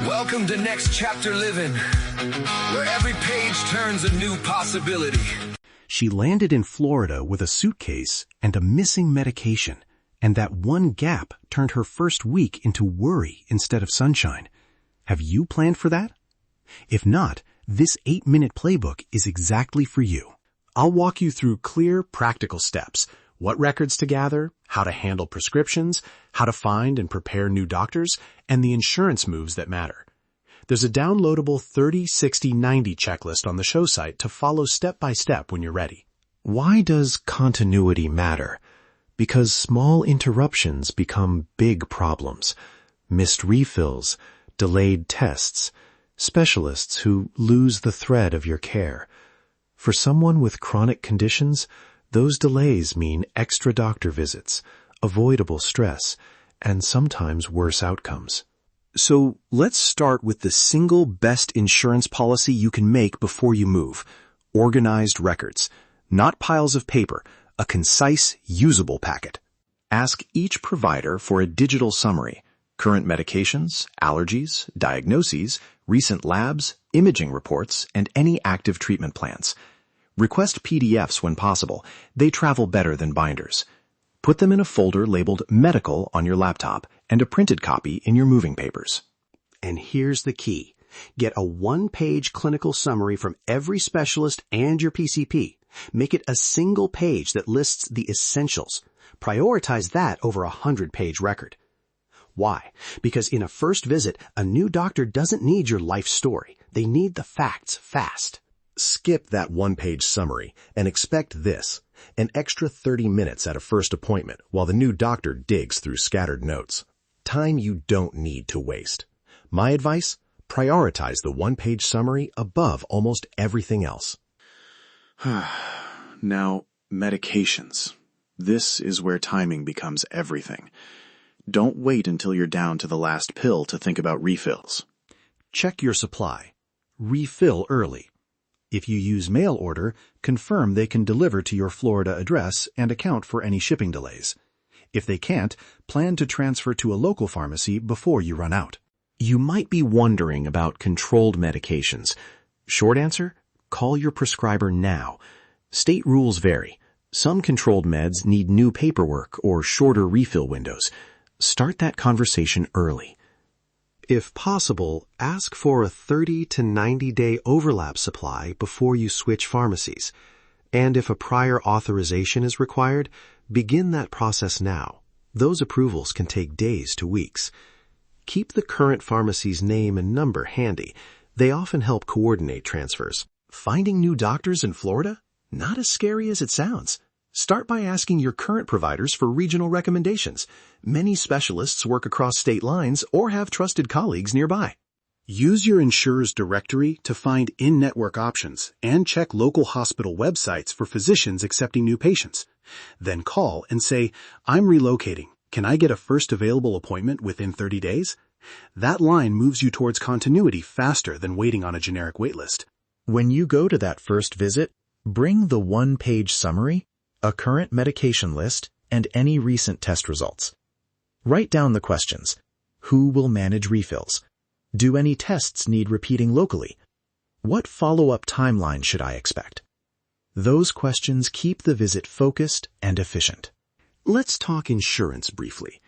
Welcome to Next Chapter Living, where every page turns a new possibility. She landed in Florida with a suitcase and a missing medication, and that one gap turned her first week into worry instead of sunshine. Have you planned for that? If not, this 8-minute playbook is exactly for you. I'll walk you through clear, practical steps: what records to gather, how to handle prescriptions, how to find and prepare new doctors, and the insurance moves that matter. There's a downloadable 30, 60, 90 checklist on the show site to follow step by step when you're ready. Why does continuity matter? Because small interruptions become big problems. Missed refills, delayed tests, specialists who lose the thread of your care. For someone with chronic conditions, those delays mean extra doctor visits, avoidable stress, and sometimes worse outcomes. So let's start with the single best insurance policy you can make before you move: organized records. Not piles of paper, a concise, usable packet. Ask each provider for a digital summary: current medications, allergies, diagnoses, recent labs, imaging reports, and any active treatment plans. Request PDFs when possible. They travel better than binders. Put them in a folder labeled Medical on your laptop and a printed copy in your moving papers. And here's the key. Get a 1-page clinical summary from every specialist and your PCP. Make it a single page that lists the essentials. Prioritize that over a 100-page record. Why? Because in a first visit, a new doctor doesn't need your life story. They need the facts fast. Skip that 1-page summary and expect this: an extra 30 minutes at a first appointment while the new doctor digs through scattered notes. Time you don't need to waste. My advice: prioritize the 1-page summary above almost everything else. Now, medications. This is where timing becomes everything. Don't wait until you're down to the last pill to think about refills. Check your supply. Refill early. If you use mail order, confirm they can deliver to your Florida address and account for any shipping delays. If they can't, plan to transfer to a local pharmacy before you run out. You might be wondering about controlled medications. Short answer: call your prescriber now. State rules vary. Some controlled meds need new paperwork or shorter refill windows. Start that conversation early. If possible, ask for a 30 to 90-day overlap supply before you switch pharmacies. And if a prior authorization is required, begin that process now. Those approvals can take days to weeks. Keep the current pharmacy's name and number handy. They often help coordinate transfers. Finding new doctors in Florida? Not as scary as it sounds. Start by asking your current providers for regional recommendations. Many specialists work across state lines or have trusted colleagues nearby. Use your insurer's directory to find in-network options and check local hospital websites for physicians accepting new patients. Then call and say, "I'm relocating. Can I get a first available appointment within 30 days?" That line moves you towards continuity faster than waiting on a generic waitlist. When you go to that first visit, bring the 1-page summary, a current medication list, and any recent test results. Write down the questions. Who will manage refills? Do any tests need repeating locally? What follow-up timeline should I expect? Those questions keep the visit focused and efficient. Let's talk insurance briefly.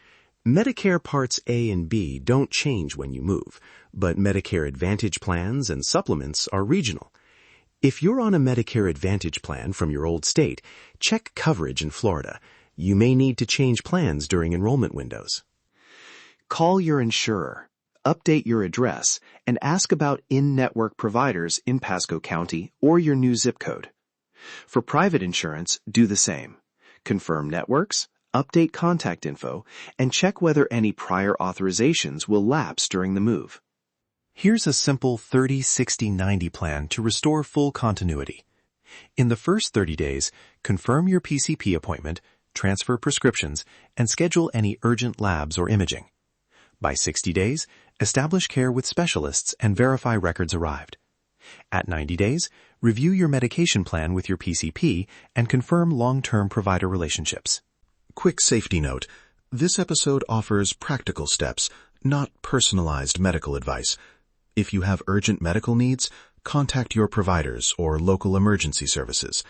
Medicare Parts A and B don't change when you move, but Medicare Advantage plans and supplements are regional. If you're on a Medicare Advantage plan from your old state, check coverage in Florida. You may need to change plans during enrollment windows. Call your insurer, update your address, and ask about in-network providers in Pasco County or your new zip code. For private insurance, do the same. Confirm networks, update contact info, and check whether any prior authorizations will lapse during the move. Here's a simple 30, 60, 90 plan to restore full continuity. In the first 30 days, confirm your PCP appointment, transfer prescriptions, and schedule any urgent labs or imaging. By 60 days, establish care with specialists and verify records arrived. At 90 days, review your medication plan with your PCP and confirm long-term provider relationships. Quick safety note. This episode offers practical steps, not personalized medical advice. If you have urgent medical needs, contact your providers or local emergency services.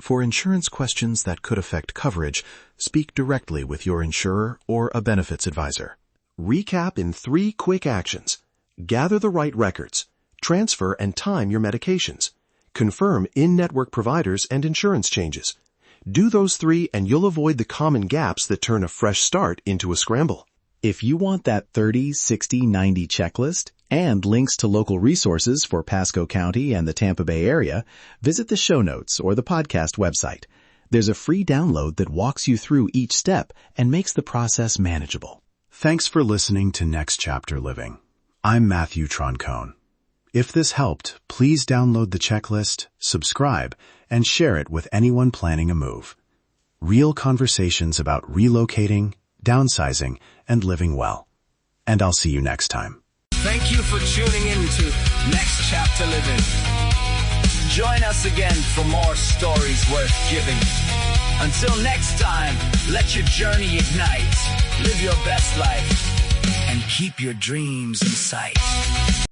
For insurance questions that could affect coverage, speak directly with your insurer or a benefits advisor. Recap in 3 quick actions. Gather the right records. Transfer and time your medications. Confirm in-network providers and insurance changes. Do those 3 and you'll avoid the common gaps that turn a fresh start into a scramble. If you want that 30, 60, 90 checklist and links to local resources for Pasco County and the Tampa Bay area, visit the show notes or the podcast website. There's a free download that walks you through each step and makes the process manageable. Thanks for listening to Next Chapter Living. I'm Matthew Troncone. If this helped, please download the checklist, subscribe, and share it with anyone planning a move. Real conversations about relocating, downsizing, and living well. And I'll see you next time. Thank you for tuning in to Next Chapter Living. Join us again for more stories worth giving. Until next time, let your journey ignite. Live your best life and keep your dreams in sight.